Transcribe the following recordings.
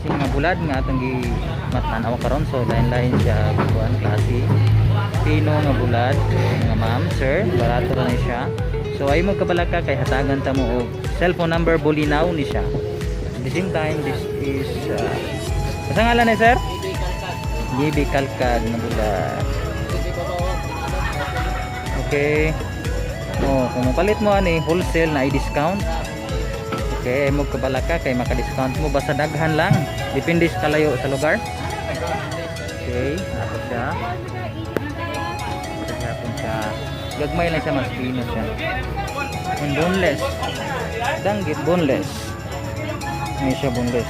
klase nga bulad nga atong gi matanaw karon. So lain-lain siya kuan klase pino nga bulad nga ma'am sir, barato ra ni siya. So ay mo kabalaka kay hatagan ta mo og cellphone number bulinaw ni siya. At the same time this is asa ngalan ni sir? GB Kalkag na bulad. Okay. Oh, kung mapalit mo ani wholesale na i-discount. Okay, ay mo kabalaka kay maka-discount mo basta daghan lang. Depende sa kalayo sa lugar. Okay, ato siya. Siya gagmay lang siya, mas pino siya. And boneless. Danggit boneless. May siya boneless.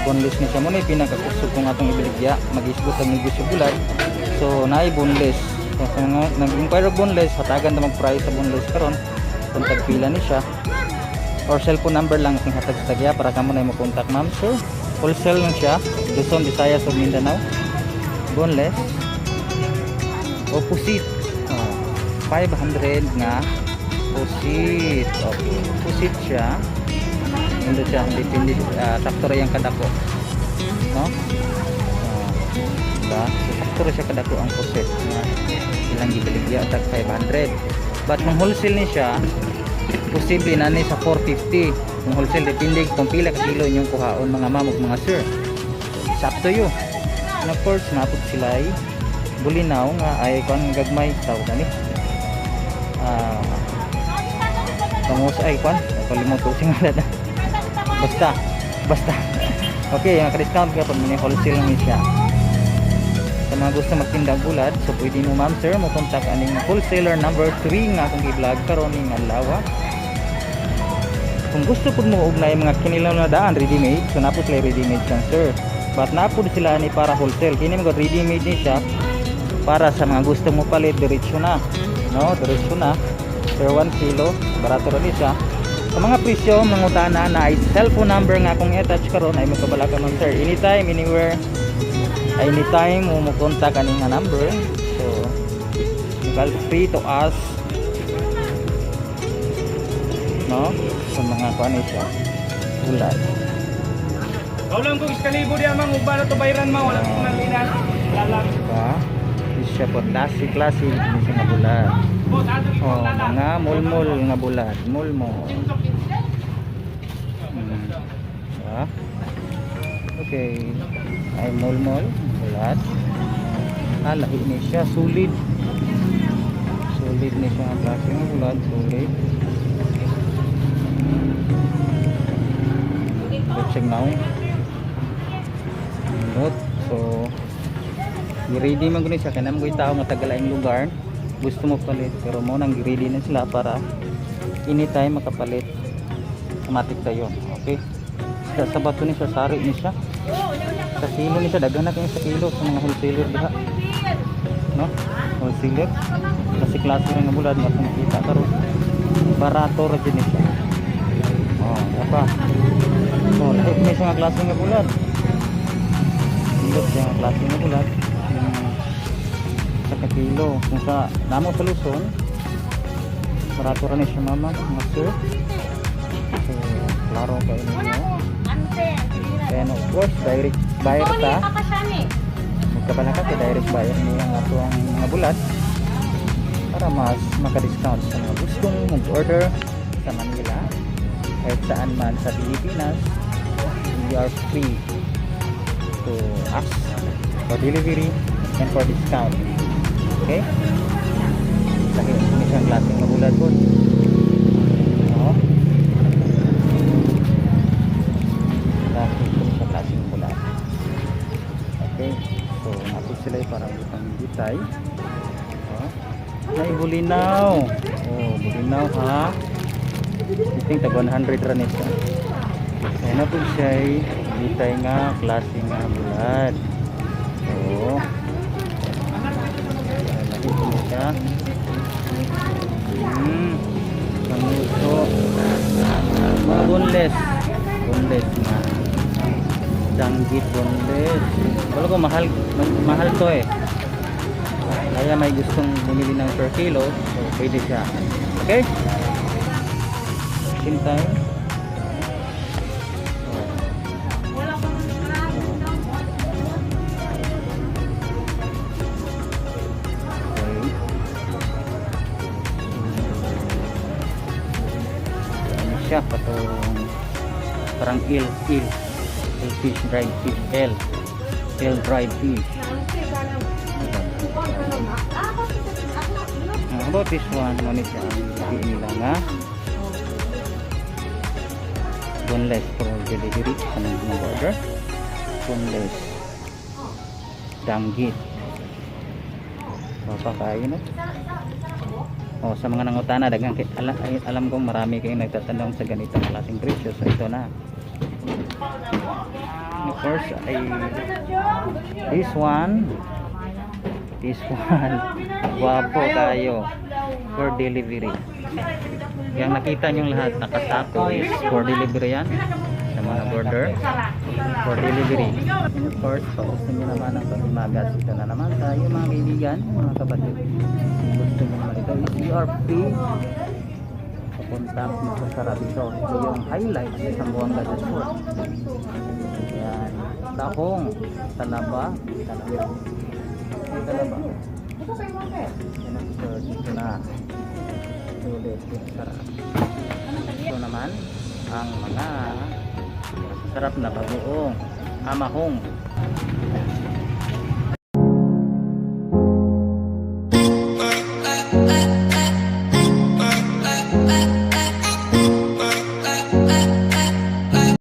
Boneless ni siya mo na pinakakusog kung atong ibiligya. Mag-isgot ang negosyo bulad. So naay boneless. So nag-inquire og boneless, hatagan ta mag-price sa boneless karon. Kung tagpila ni siya. Or cellphone number lang ang hatag sa tagya para kamo na mo contact ma'am. So wholesale lang siya. Luzon, Visayas ug Mindanao. Boneless. Opposite. 500 nga opposite. Okay. Opposite siya. Hindi siya, depende sakto ra yang kadako. No? Diba? So sakto ra siya kadako ang opposite nga ilang gibaligya tag 500. But nung wholesale ni siya, posible na ni sa 450. Nung wholesale depende kung pila ka kilo inyong kuhaon mga ma'am ug mga sir. It's up to you. And of course, napot sila ay bulinaw nga ay kung gagmay tao kani. Pangos ay kwan, kalimot ko singalan. Basta. Okay, naka-discount ka pag may wholesale lang siya. Sa mga gusto magtinda bulad, so pwede mo ma'am sir mo contact aning wholesaler number 3 nga akong i-vlog karon ning adlaw. Kung gusto pud mo ugnay mga kinilaw na daan ready-made, so napot sila ready-made kan sir. But napod sila ni para wholesale. Kini mga ready-made ni siya para sa mga gusto mo palit diretso na. No, diretso na. Per 1 kilo, barato ra ni siya. Sa mga presyo, mangutana na ay cellphone number nga kung i-attach karon ay makabalaka man sir. Anytime, anywhere. Anytime mo contact aning nga number. So, feel free to ask. No? Sa mga kuan siya. Bulad. Kaulang kong iskalibo diya mang uba na to bayran mo wala kong nalinan lalang diba? Siya po klase ni siya nga bulad. Oh, mga mulmul nga bulad, mulmul. Diba? Okay, ay mulmul bulad. Lahi ni siya solid ni siya nga klase nga bulad, solid. Check now. So i-ready man gud siya kanang mga tao nga tagalaing lugar gusto mo palit pero mo nang i-ready na sila para anytime makapalit automatic tayo. Okay, sa bato ni siya, sari ni siya sa kilo ni siya, daghan na kayo sa kilo sa mga wholesaler diha, no? Wholesaler kasi klase rin nga bulad nga makita karon barato ra gid ni siya. Apa so lahat may siya nga klase nga bulad. Siya nga klase nga bulad sa kilo kung sa namo sa Luzon barato ra ni siya mama mga sir. So klaro kayo ninyo. And of course direct buyer ta magkabalaka kay direct buyer niya nga ato ang mga bulad para mas maka-discount sa mga gustong mag-order sa Manila kahit saan man sa Pilipinas. We are free to ask for delivery and for discount. Okay? Dahil may siyang klaseng mabulad po. Dahil may siyang klaseng mabulad. Okay? So, napos sila parang butang bitay. Ay, bulinaw. Bulinaw ha. I think tag 100 ranis siya. Kaya na po siya bitay nga klase nga bulad. So nakita mo siya. Panuso mga boneless na danggit boneless. Wala ko mahal to kaya may gustong bumili ng per kilo, so pwede siya. Okay, same time siya patong parang il fish, dried fish, dried fish. About this one, ngunit siya ang hindi nila nga boneless for delivery sa mga order. Boneless danggit. Papakain, no? O, sa mga nangutana, dagang alam kong marami kayong nagtatanong sa ganitong klaseng presyo. So ito na. Of course ay this one guwapo kayo for delivery. Yang nakita nyo lahat nakasako is for delivery yan sa mga order for delivery. And of course, kung gusto nyo naman ang pag-imagas, ito na naman tayo mga kaibigan, mga kapatid. Kung gusto nyo naman ito is URP papunta sa Sarabito. Ito yung highlight sa Zamboanga del Sur. Yan, tahong talaba. Dito na ulit yung sarap. Ito naman ang mga sarap na bagoong amahong